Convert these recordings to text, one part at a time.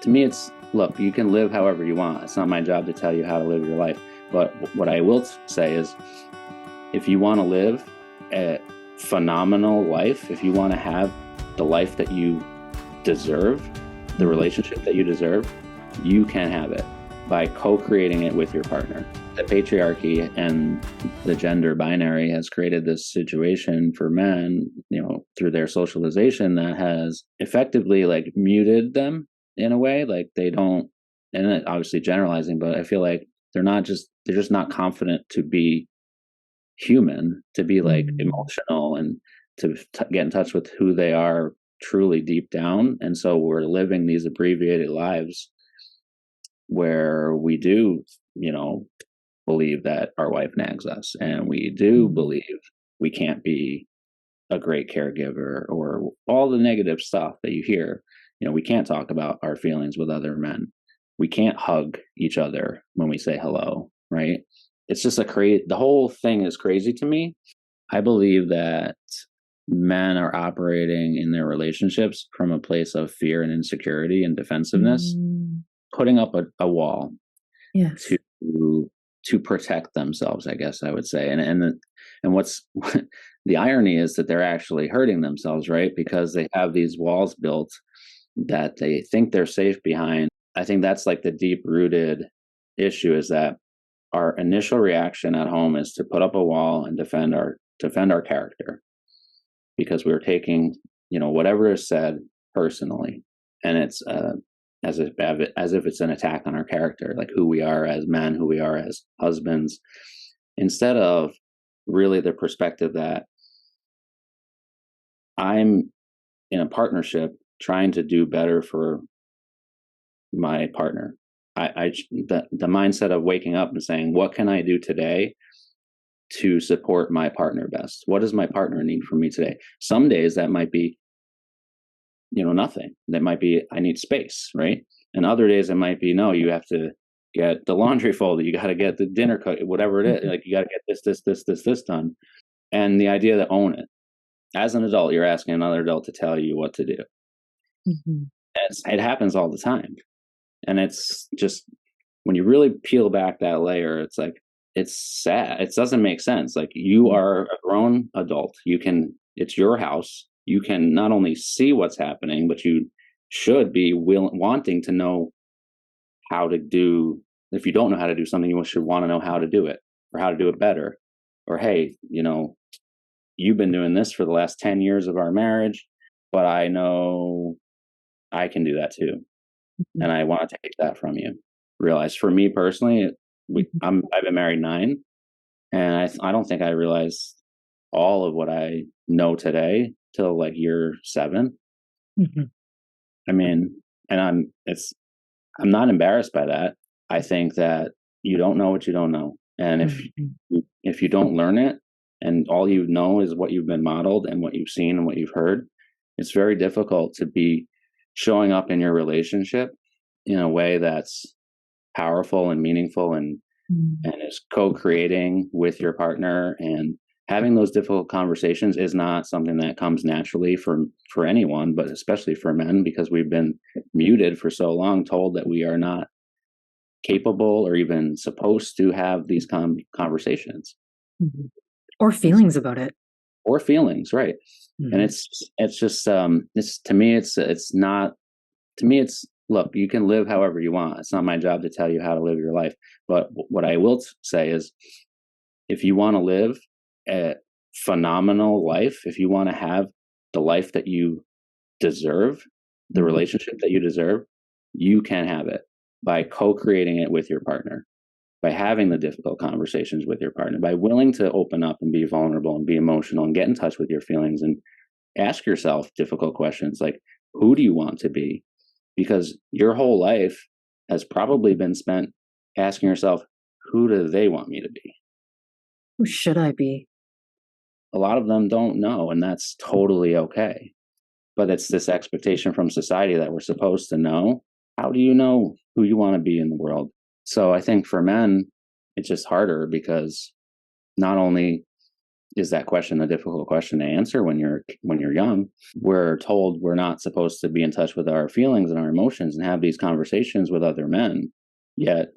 To me, it's, look, you can live however you want. It's not my job to tell you how to live your life. But what I will say is, if you want to live a phenomenal life, if you want to have the life that you deserve, the relationship that you deserve, you can have it by co-creating it with your partner. The patriarchy and the gender binary has created this situation for men, through their socialization that has effectively like muted them in a way. Like they don't, and obviously generalizing, but I feel like they're just not confident to be human, to be like emotional and to get in touch with who they are truly deep down. And so we're living these abbreviated lives where we do, believe that our wife nags us, and we do believe we can't be a great caregiver, or all the negative stuff that you hear. We can't talk about our feelings with other men. We can't hug each other when we say hello, right? It's just the whole thing is crazy to me. I believe that men are operating in their relationships from a place of fear and insecurity and defensiveness, putting up a wall to protect themselves, I guess I would say. And what's the irony is that they're actually hurting themselves, right? Because they have these walls built that they think they're safe behind. I think that's like the deep rooted issue, is that our initial reaction at home is to put up a wall and defend our character, because we're taking, whatever is said personally, and it's as if it's an attack on our character, like who we are as men, who we are as husbands, instead of really the perspective that I'm in a partnership trying to do better for my partner. The mindset of waking up and saying, what can I do today to support my partner best? What does my partner need from me today? Some days that might be, nothing. That might be, I need space, right? And other days it might be, no, you have to get the laundry folded. You got to get the dinner cooked, whatever it is. Like you got to get this done. And the idea to own it. As an adult, you're asking another adult to tell you what to do. It happens all the time. And it's just, when you really peel back that layer, it's like, it's sad. It doesn't make sense. Like, you are a grown adult. It's your house. You can not only see what's happening, but you should be wanting to know how to do. If you don't know how to do something, you should want to know how to do it, or how to do it better. Or, hey, you've been doing this for the last 10 years of our marriage, but I know I can do that too. And I want to take that from you. Realize, for me personally, I've been married 9, and I don't think I realized all of what I know today till like year 7. I mean, and I'm not embarrassed by that. I think that you don't know what you don't know, and if you don't learn it, and all you know is what you've been modeled and what you've seen and what you've heard, it's very difficult to be showing up in your relationship in a way that's powerful and meaningful and is co-creating with your partner. And having those difficult conversations is not something that comes naturally for anyone, but especially for men, because we've been muted for so long, told that we are not capable or even supposed to have these conversations. Or feelings about it. Or feelings, right. And it's just to me it's not, to me it's, look, you can live however you want. It's not my job to tell you how to live your life. But what I will say is, if you want to live a phenomenal life, if you want to have the life that you deserve, the relationship that you deserve, you can have it by co-creating it with your partner, by having the difficult conversations with your partner, by willing to open up and be vulnerable and be emotional and get in touch with your feelings and ask yourself difficult questions like, who do you want to be? Because your whole life has probably been spent asking yourself, who do they want me to be? Who should I be? A lot of them don't know, and that's totally okay. But it's this expectation from society that we're supposed to know. How do you know who you want to be in the world? So I think for men, it's just harder, because not only is that question a difficult question to answer when you're young? We're told we're not supposed to be in touch with our feelings and our emotions and have these conversations with other men. Yet,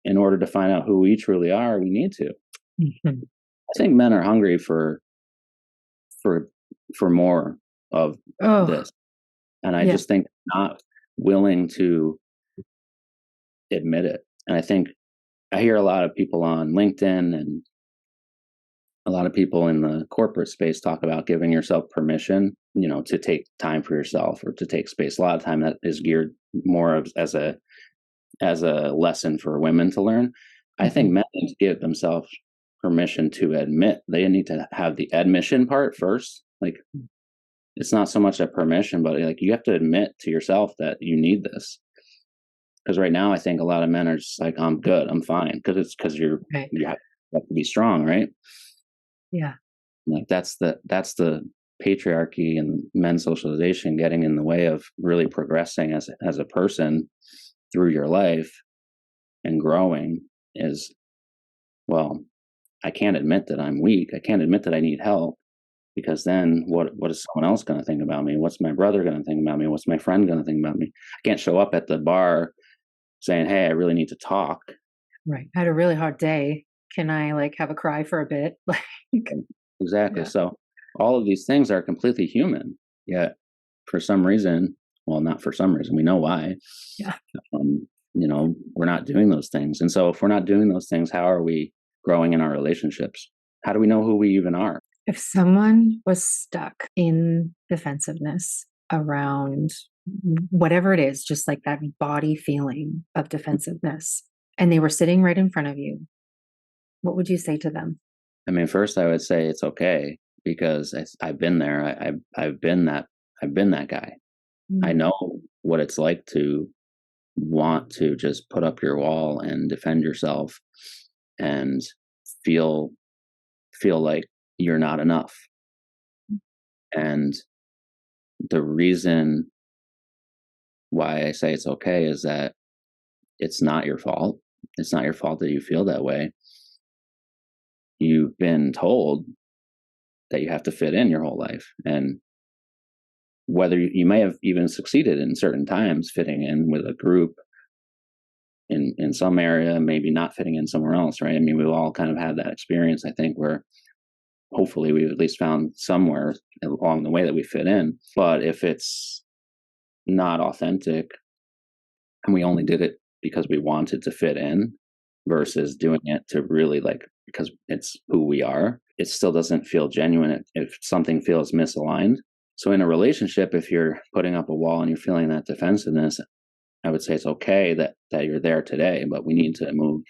in order to find out who we truly are, we need to. Mhm. I think men are hungry for for more of Oh, this, and I yeah. just think not willing to admit it. And I think I hear a lot of people on LinkedIn and a lot of people in the corporate space talk about giving yourself permission, to take time for yourself or to take space. A lot of time that is geared more of as a lesson for women to learn. I think Mhm. men need to give themselves permission to admit. They need to have the admission part first. Like, it's not so much a permission, but like you have to admit to yourself that you need this. Because right now, I think a lot of men are just like, "I'm good, I'm fine," because Right. you have to be strong, right? Yeah. Like that's the patriarchy and men's socialization getting in the way of really progressing as a person through your life and growing is, well, I can't admit that I'm weak. I can't admit that I need help because then what is someone else going to think about me? What's my brother going to think about me? What's my friend going to think about me? I can't show up at the bar saying, "Hey, I really need to talk." Right. I had a really hard day. Can I like have a cry for a bit? Like, Exactly. yeah. So all of these things are completely human. Yet for some reason, well, not for some reason, we know why. Yeah. We're not doing those things. And so if we're not doing those things, how are we growing in our relationships? How do we know who we even are? If someone was stuck in defensiveness around whatever it is, just like that body feeling of defensiveness, and they were sitting right in front of you, what would you say to them? I mean, first I would say it's okay because I've been there. I've been that. I've been that guy. I Mm. know what it's like to want to just put up your wall and defend yourself and feel feel like you're not enough. And the reason why I say it's okay is that it's not your fault. It's not your fault that you feel that way. You've been told that you have to fit in your whole life. And whether you may have even succeeded in certain times fitting in with a group in some area, maybe not fitting in somewhere else, right? I mean, we've all kind of had that experience, I think, where hopefully we've at least found somewhere along the way that we fit in. But if it's not authentic and we only did it because we wanted to fit in versus doing it to really like because it's who we are, it still doesn't feel genuine if something feels misaligned. So in a relationship, if you're putting up a wall and you're feeling that defensiveness, I would say it's okay that you're there today, but we need to move,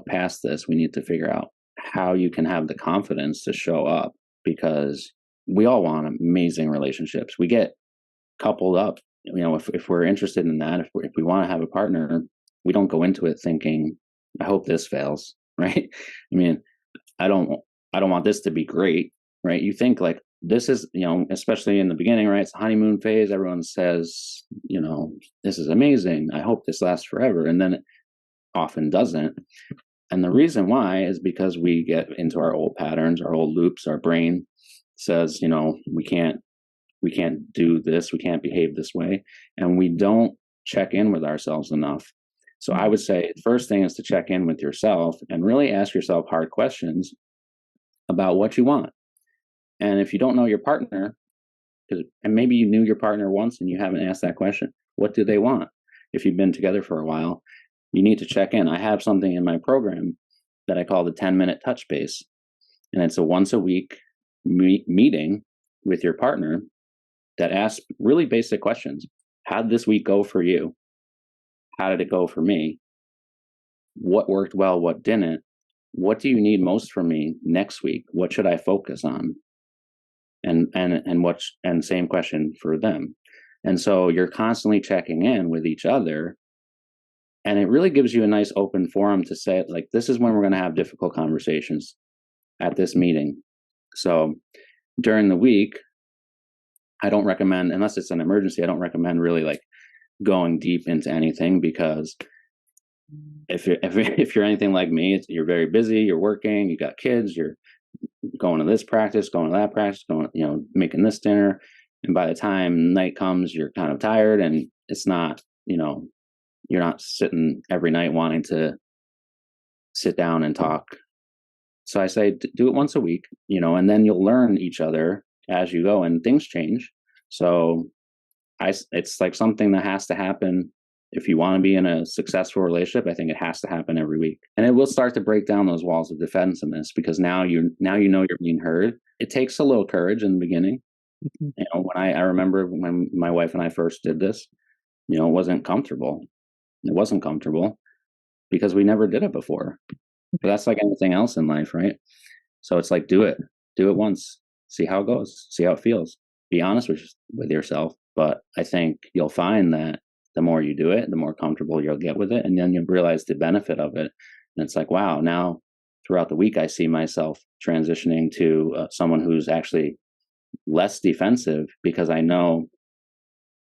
past this. We need to figure out how you can have the confidence to show up because we all want amazing relationships. We get coupled up. If we're interested in that, if we want to have a partner, we don't go into it thinking, I hope this fails, right? I mean, I don't I don't want this to be great, right? You think like this is, especially in the beginning, right? It's a honeymoon phase. Everyone says, this is amazing. I hope this lasts forever. And then it often doesn't. And the reason why is because we get into our old patterns, our old loops, our brain says, we can't do this, we can't behave this way. And we don't check in with ourselves enough. So I Mm. would say the first thing is to check in with yourself and really ask yourself hard questions about what you want. And if you don't know your partner, and maybe you knew your partner once and you haven't asked that question, what do they want? If you've been together for a while, you need to check in. I have something in my program that I call the 10-minute touch base. And it's a once a week meeting with your partner that asks really basic questions. How did this week go for you? How did it go for me? What worked well? What didn't? What do you need most from me next week? What should I focus on? And same question for them. And so you're constantly checking in with each other, and it really gives you a nice open forum to say like, this is when we're going to have difficult conversations at this meeting. So during the week, I don't recommend, unless it's an emergency, I don't recommend really like going deep into anything because if you're anything like me, you're very busy, you're working, you got kids, you're going to this practice, going to that practice, going, making this dinner. And by the time night comes, you're kind of tired, and it's not, you're not sitting every night wanting to sit down and talk. So I say, do it once a week, and then you'll learn each other as you go, and things change. So it's like something that has to happen. If you want to be in a successful relationship, I think it has to happen every week, and it will start to break down those walls of defensiveness, because now you know you're being heard. It takes a little courage in the beginning. When I remember when my wife and I first did this, it wasn't comfortable. It wasn't comfortable because we never did it before. But that's like anything else in life, right? So it's like, do it once, see how it goes, see how it feels. Be honest with yourself. But I think you'll find that the more you do it, the more comfortable you'll get with it, and then you'll realize the benefit of it. And it's like, wow, now throughout the week, I see myself transitioning to someone who's actually less defensive, because I know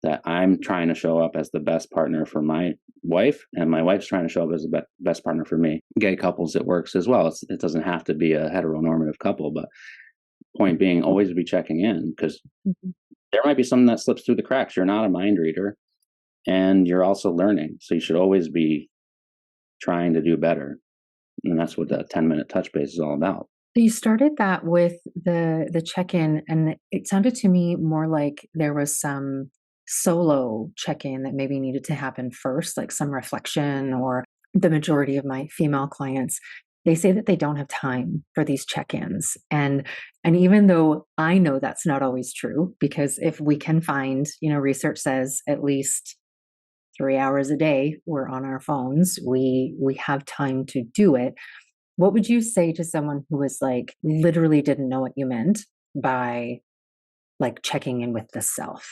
that I'm trying to show up as the best partner for my wife, and my wife's trying to show up as the best partner for me. Gay couples, it works as well. It doesn't have to be a heteronormative couple, but point being, always be checking in, because there might be something that slips through the cracks. You're not a mind reader, and you're also learning. So you should always be trying to do better. And that's what the 10-minute touch base is all about. You started that with the check-in, and it sounded to me more like there was some solo check-in that maybe needed to happen first, like some reflection. Or the majority of my female clients, they say that they don't have time for these check-ins. And even though I know that's not always true, because if we can find, research says at least 3 hours a day we're on our phones, we have time to do it. What would you say to someone who was like, literally didn't know what you meant by like checking in with the self?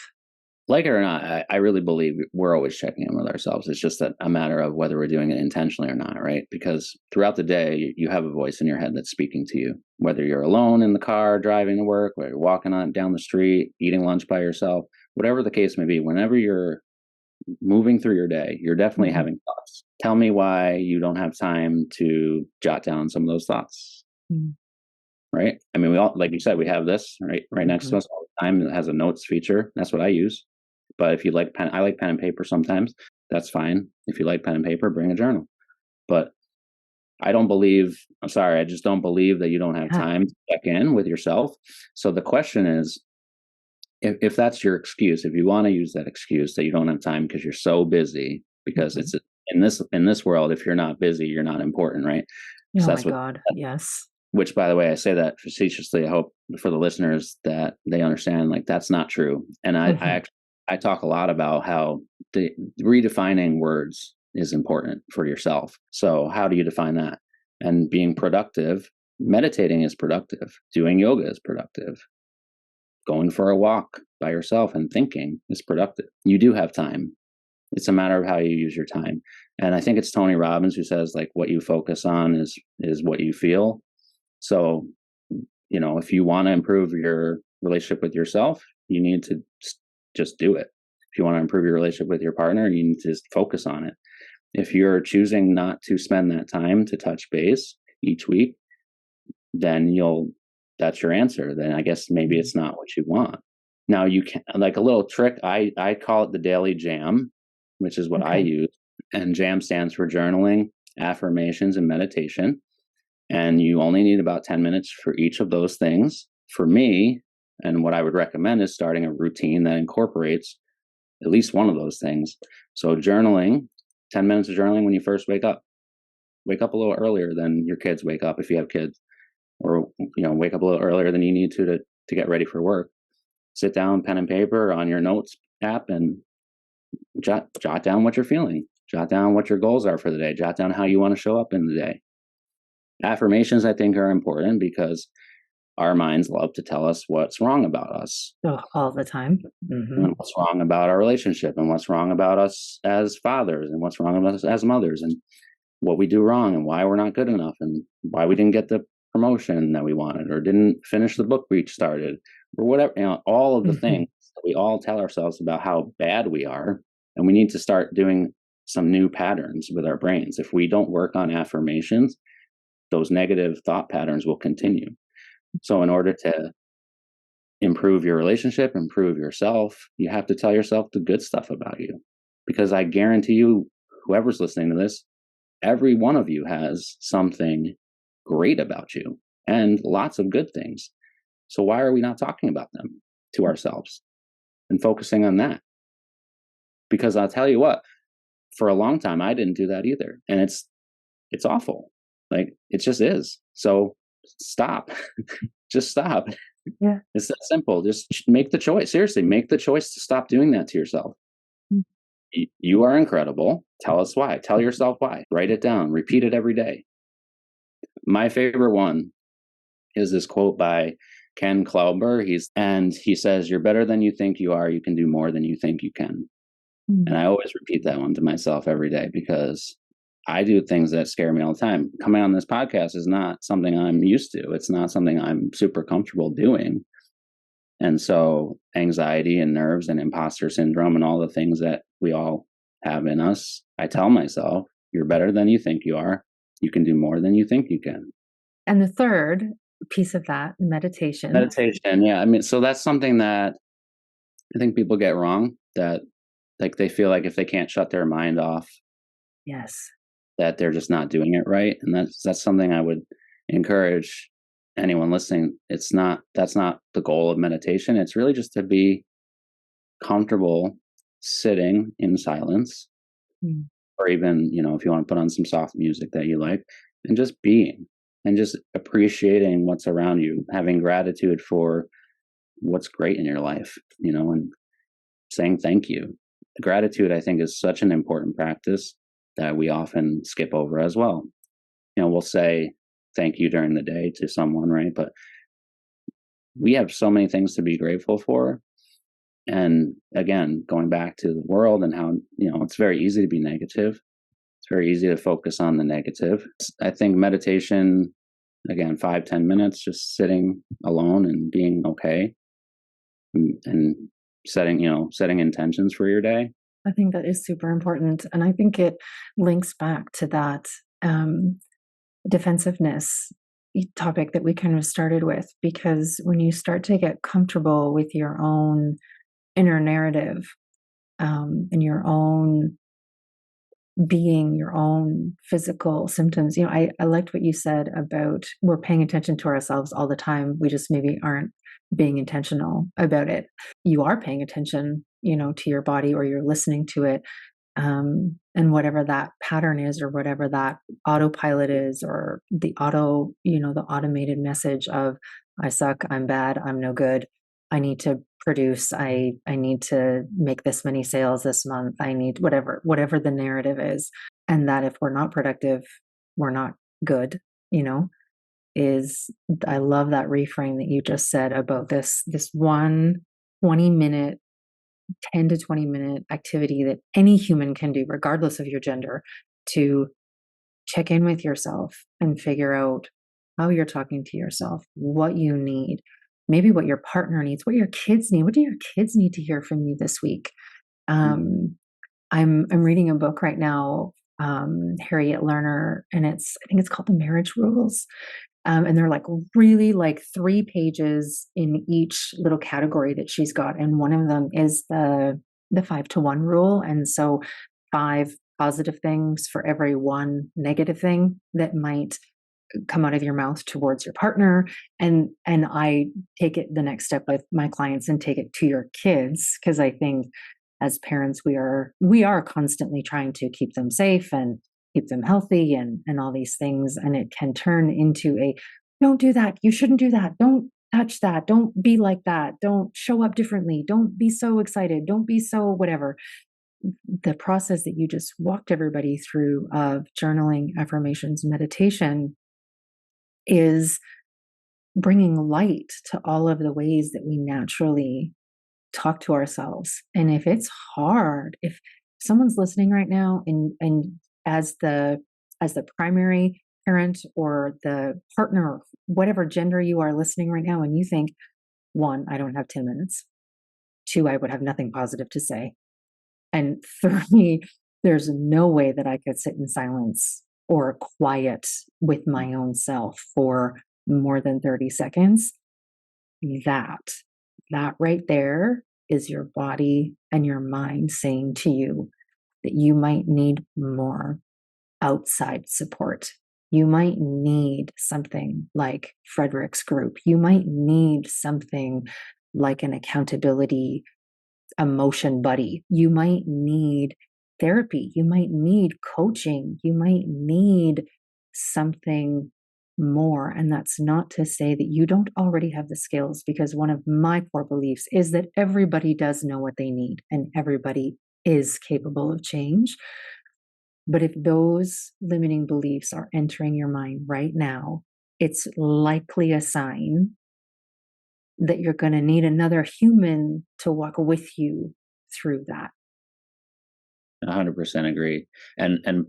Like it or not, I really believe we're always checking in with ourselves. It's just a matter of whether we're doing it intentionally or not, right? Because throughout the day, you have a voice in your head that's speaking to you. Whether you're alone in the car driving to work, whether you're walking down the street, eating lunch by yourself, whatever the case may be, whenever you're moving through your day, you're definitely having thoughts. Tell me why you don't have time to jot down some of those thoughts. Right? I mean, we all, like you said, we have this right next to us all the time. It has a notes feature. That's what I use. But if you like pen, I like pen and paper sometimes. That's fine. If you like pen and paper, bring a journal. But I just don't believe that you don't have time to check in with yourself. So the question is, if that's your excuse, if you want to use that excuse that you don't have time because you're so busy, because it's in this world, if you're not busy, you're not important, right? So my God, yes. Which, by the way, I say that facetiously. I hope for the listeners that they understand, like, that's not true. And I talk a lot about how redefining words is important for yourself. So how do you define that? And being productive, meditating is productive. Doing yoga is productive. Going for a walk by yourself and thinking is productive. You do have time. It's a matter of how you use your time. And I think it's Tony Robbins who says, like, what you focus on is what you feel. So, if you want to improve your relationship with yourself, you need to just do it. If you want to improve your relationship with your partner, you need to just focus on it. If you're choosing not to spend that time to touch base each week, then that's your answer. Then I guess maybe it's not what you want. Now you can, like, a little trick, I call it the daily jam, which is what I use. And jam stands for journaling, affirmations, and meditation. And you only need about 10 minutes for each of those things. For me, and what I would recommend is starting a routine that incorporates at least one of those things. So journaling, 10 minutes of journaling when you first wake up. Wake up a little earlier than your kids wake up if you have kids. Or, wake up a little earlier than you need to get ready for work. Sit down, pen and paper on your notes app, and jot down what you're feeling. Jot down what your goals are for the day. Jot down how you want to show up in the day. Affirmations, I think, are important because our minds love to tell us what's wrong about us. All the time. And what's wrong about our relationship, and what's wrong about us as fathers, and what's wrong about us as mothers, and what we do wrong, and why we're not good enough, and why we didn't get the promotion that we wanted, or didn't finish the book we started, or whatever. All of the things that we all tell ourselves about how bad we are. And we need to start doing some new patterns with our brains. If we don't work on affirmations, those negative thought patterns will continue. So in order to improve your relationship, improve yourself, you have to tell yourself the good stuff about you. Because I guarantee you, whoever's listening to this, every one of you has something great about you and lots of good things. So why are we not talking about them to ourselves and focusing on that? Because I'll tell you what, for a long time I didn't do that either. And it's awful. Like it just is. So stop. Just stop. Yeah. It's that simple. Just make the choice. Seriously, make the choice to stop doing that to yourself. Mm. You are incredible. Tell us why. Tell yourself why. Write it down. Repeat it every day. My favorite one is this quote by Ken Klauber. He says, "You're better than you think you are. You can do more than you think you can." Mm. And I always repeat that one to myself every day because I do things that scare me all the time. Coming on this podcast is not something I'm used to. It's not something I'm super comfortable doing. And so anxiety and nerves and imposter syndrome and all the things that we all have in us, I tell myself, you're better than you think you are. You can do more than you think you can. And the third piece of that, meditation. Meditation, yeah. I mean, so that's something that I think people get wrong, that like they feel like if they can't shut their mind off, Yes. that they're just not doing it right. And that's something I would encourage anyone listening. That's not the goal of meditation. It's really just to be comfortable sitting in silence, Mm. or even, if you want to put on some soft music that you like, and just being and just appreciating what's around you, having gratitude for what's great in your life, and saying thank you. Gratitude, I think, is such an important practice that we often skip over as well. We'll say thank you during the day to someone, right? But we have so many things to be grateful for. And again, going back to the world and how, it's very easy to be negative. It's very easy to focus on the negative. I think meditation, again, 5-10 minutes, just sitting alone and being okay, and setting intentions for your day. I think that is super important. And I think it links back to that defensiveness topic that we kind of started with, because when you start to get comfortable with your own inner narrative, and your own being, your own physical symptoms, I liked what you said about we're paying attention to ourselves all the time. We just maybe aren't being intentional about it. You are paying attention, to your body, or you're listening to it, and whatever that pattern is, or whatever that autopilot is, or the the automated message of I suck, I'm bad, I'm no good, I need to produce, I need to make this many sales this month, I need whatever the narrative is. And that if we're not productive, we're not good, you know is I love that reframe that you just said about this one 20-minute 10 to 20-minute activity that any human can do, regardless of your gender, to check in with yourself and figure out how you're talking to yourself, what you need, maybe what your partner needs, what your kids need. What do your kids need to hear from you this week? I'm reading a book right now, Harriet Lerner, and I think it's called The Marriage Rules. And they're like really like 3 pages in each little category that she's got. And one of them is the 5-to-1 rule. And so 5 positive things for every 1 negative thing that might come out of your mouth towards your partner. And I take it the next step with my clients and take it to your kids, because I think as parents we are constantly trying to keep them safe and keep them healthy and all these things. And it can turn into a don't do that, you shouldn't do that, don't touch that, don't be like that, don't show up differently, don't be so excited, don't be so whatever. The process that you just walked everybody through of journaling, affirmations, meditation is bringing light to all of the ways that we naturally talk to ourselves. And if it's hard, if someone's listening right now, and as the primary parent or the partner, or whatever gender you are listening right now, and you think, 1, I don't have 10 minutes, 2, I would have nothing positive to say, and 3, there's no way that I could sit in silence or quiet with my own self for more than 30 seconds, that that right there is your body and your mind saying to you that you might need more outside support. You might need something like Frederick's group. You might need something like an accountability emotion buddy. You might need therapy. You might need coaching. You might need something more. And that's not to say that you don't already have the skills, because one of my core beliefs is that everybody does know what they need and everybody is capable of change. But if those limiting beliefs are entering your mind right now, it's likely a sign that you're going to need another human to walk with you through that. 100% agree. And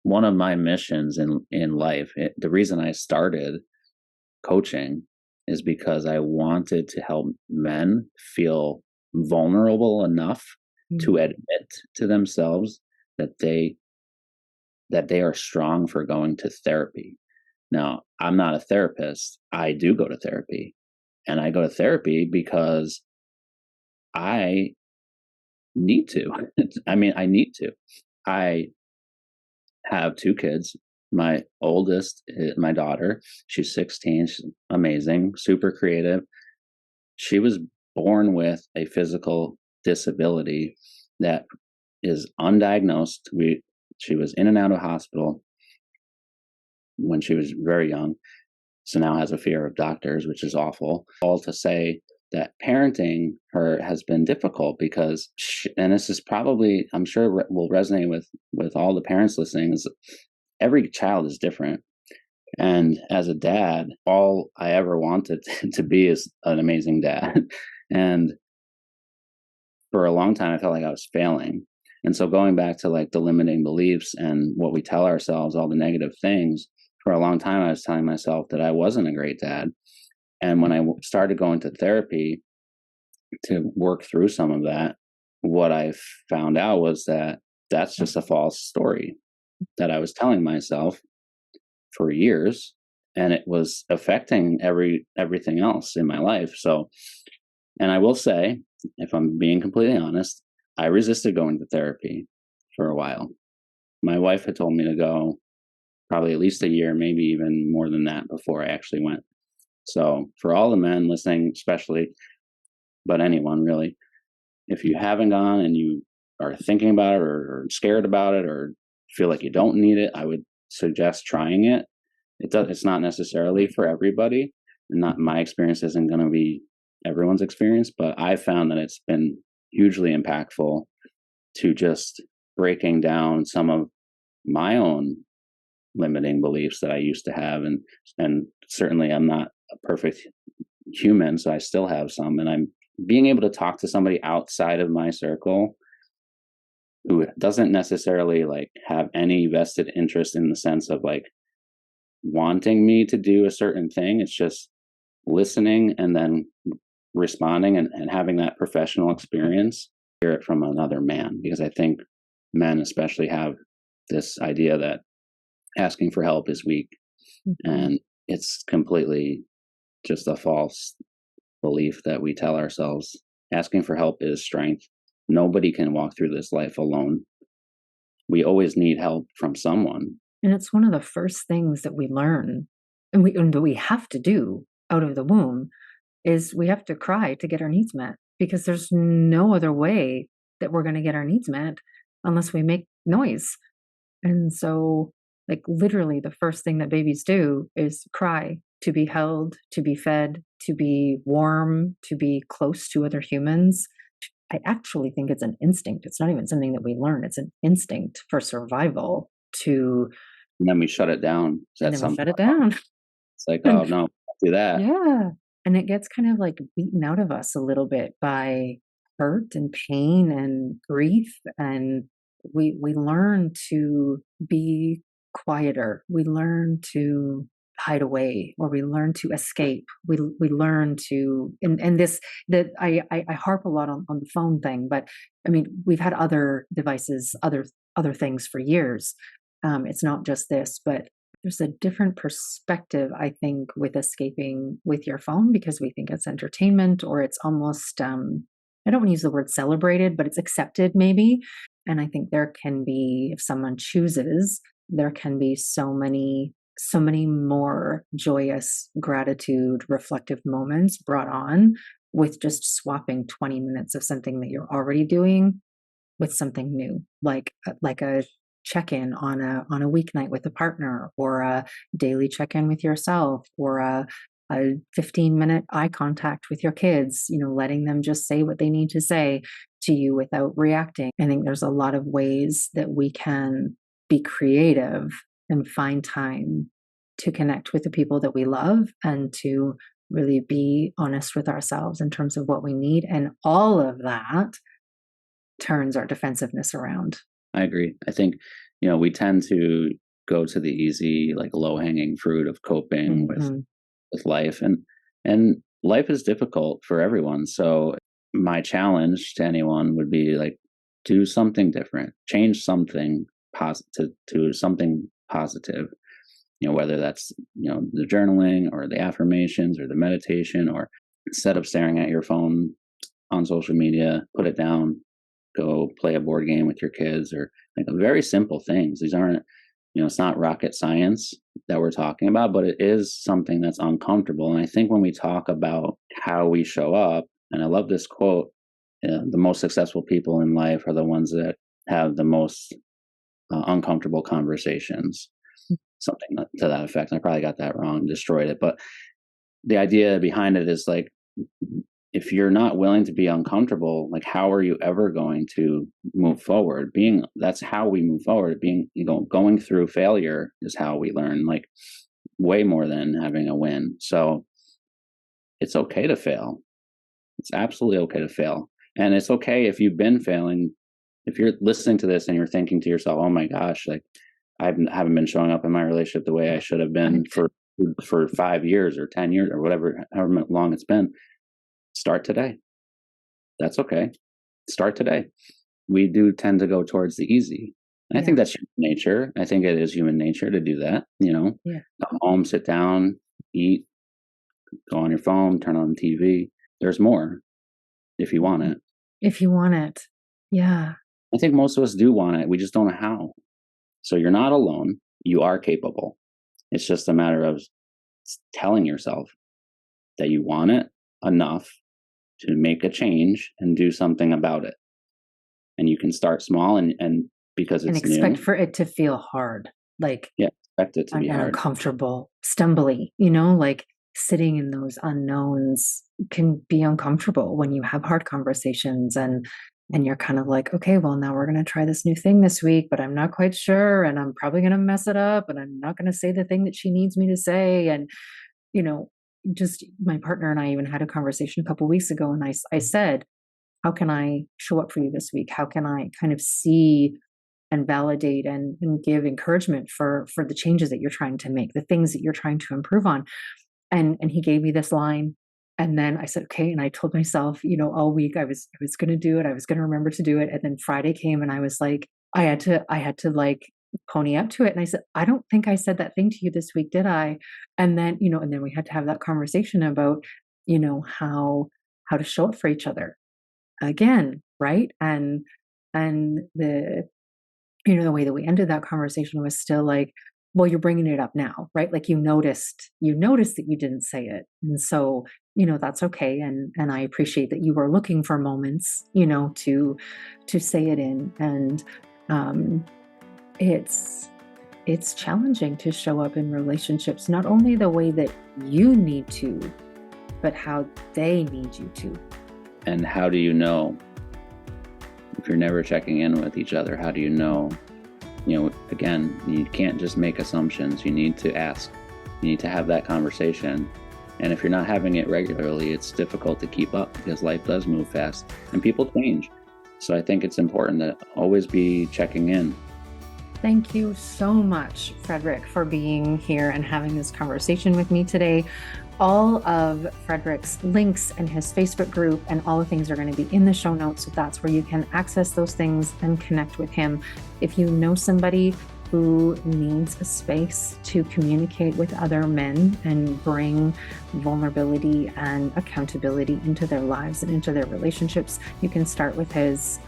one of my missions in life, the reason I started coaching is because I wanted to help men feel vulnerable enough to admit to themselves that they are strong for going to therapy. Now, I'm not a therapist. I do go to therapy. And I go to therapy because I need to. I mean, I need to. I have two kids. My oldest, my daughter, she's 16. She's amazing, super creative. She was born with a physical disability that is undiagnosed. She was in and out of hospital when she was very young. So now has a fear of doctors, which is awful. All to say that parenting her has been difficult because, and this is probably, I'm sure will resonate with all the parents listening, is every child is different. And as a dad, all I ever wanted to be is an amazing dad. And for a long time, I felt like I was failing. And so going back to like the limiting beliefs and what we tell ourselves, all the negative things, for a long time, I was telling myself that I wasn't a great dad. And when I started going to therapy to work through some of that, what I found out was that that's just a false story that I was telling myself for years, and it was affecting everything else in my life. So, and I will say, if I'm being completely honest, I resisted going to therapy for a while. My wife had told me to go probably at least a year, maybe even more than that, before I actually went. So for all the men listening, especially, but anyone really, if you haven't gone and you are thinking about it or scared about it or feel like you don't need it, I would suggest trying it. It's not necessarily for everybody, and not my experience isn't going to be everyone's experience, but I found that it's been hugely impactful to just breaking down some of my own limiting beliefs that I used to have, and certainly I'm not a perfect human, so I still have some, and I'm being able to talk to somebody outside of my circle who doesn't necessarily like have any vested interest in the sense of like wanting me to do a certain thing. It's just listening and then responding and having that professional experience, hear it from another man, because I think men especially have this idea that asking for help is weak. And it's completely just a false belief that we tell ourselves. Asking for help is strength. Nobody can walk through this life alone. We always need help from someone. And it's one of the first things that we learn and that we have to do out of the womb is we have to cry to get our needs met, because there's no other way that we're going to get our needs met unless we make noise. And so, like, literally the first thing that babies do is cry to be held, to be fed, to be warm, to be close to other humans. I actually think it's an instinct. It's not even something that we learn. It's an instinct for survival to. And then we shut it down. And then we shut it down. It's like, oh no, don't do that. Yeah. And it gets kind of like beaten out of us a little bit by hurt and pain and grief. And we learn to be quieter. We learn to hide away, or we learn to escape. We learn to, and this, that I harp a lot on the phone thing, but I mean, we've had other devices, other things for years. It's not just this, but there's a different perspective, I think, with escaping with your phone because we think it's entertainment or it's almost, I don't want to use the word celebrated, but it's accepted maybe. And I think there can be, if someone chooses, there can be so many more joyous gratitude, reflective moments brought on with just swapping 20 minutes of something that you're already doing with something new, like a check-in on a weeknight with a partner, or a daily check-in with yourself, or a 15-minute eye contact with your kids, letting them just say what they need to say to you without reacting. I think there's a lot of ways that we can be creative and find time to connect with the people that we love and to really be honest with ourselves in terms of what we need. And all of that turns our defensiveness around. I agree. I think, we tend to go to the easy, like low hanging fruit of coping with life, and life is difficult for everyone. So my challenge to anyone would be like, do something different, change something positive to something positive. Whether that's, the journaling or the affirmations or the meditation, or instead of staring at your phone on social media, put it down, go play a board game with your kids, or like very simple things. These aren't, it's not rocket science that we're talking about, but it is something that's uncomfortable. And I think when we talk about how we show up, and I love this quote, the most successful people in life are the ones that have the most uncomfortable conversations. Something to that effect. I probably got that wrong, destroyed it. But the idea behind it is like, if you're not willing to be uncomfortable, like how are you ever going to move forward? That's how we move forward. Going through failure is how we learn, like way more than having a win. So it's okay to fail. It's absolutely okay to fail. And it's okay if you've been failing. If you're listening to this and you're thinking to yourself, oh my gosh, like I haven't been showing up in my relationship the way I should have been for 5 years or 10 years or whatever, however long it's been. Start today. That's okay. Start today. We do tend to go towards the easy. And I think that's human nature. I think it is human nature to do that. Come home, sit down, eat, go on your phone, turn on TV. There's more if you want it. If you want it. Yeah. I think most of us do want it. We just don't know how. So you're not alone. You are capable. It's just a matter of telling yourself that you want it enough to make a change and do something about it. And you can start small and because it's and expect new, for it to feel hard. Expect it to be hard. Uncomfortable, stumbly, like sitting in those unknowns can be uncomfortable when you have hard conversations and you're kind of like, okay, well, now we're going to try this new thing this week, but I'm not quite sure. And I'm probably going to mess it up. And I'm not going to say the thing that she needs me to say. And, just my partner and I even had a conversation a couple of weeks ago. And I said, how can I show up for you this week? How can I kind of see and validate and give encouragement for the changes that you're trying to make, the things that you're trying to improve on? And he gave me this line. And then I said, okay. And I told myself, all week I was going to do it. I was going to remember to do it. And then Friday came and I was like, I had to like pony up to it. And I said, I don't think I said that thing to you this week, did I? And then, and then we had to have that conversation about, how to show up for each other again. Right. And the, the way that we ended that conversation was still like, well, you're bringing it up now, right? Like you noticed that you didn't say it. And so, that's okay. And I appreciate that you were looking for moments, to say it in. And it's challenging to show up in relationships, not only the way that you need to, but how they need you to. And how do you know if you're never checking in with each other? How do you know? Again, you can't just make assumptions. You need to ask. You need to have that conversation. And if you're not having it regularly, it's difficult to keep up because life does move fast and people change. So I think it's important to always be checking in. Thank you so much, Frederick, for being here and having this conversation with me today. All of Frederick's links and his Facebook group and all the things are going to be in the show notes. So that's where you can access those things and connect with him. If you know somebody who needs a space to communicate with other men and bring vulnerability and accountability into their lives and into their relationships, you can start with his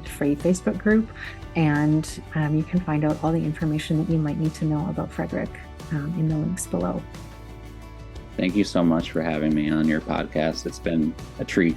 free Facebook group, and you can find out all the information that you might need to know about Frederick in the links below. Thank you so much for having me on your podcast. It's been a treat.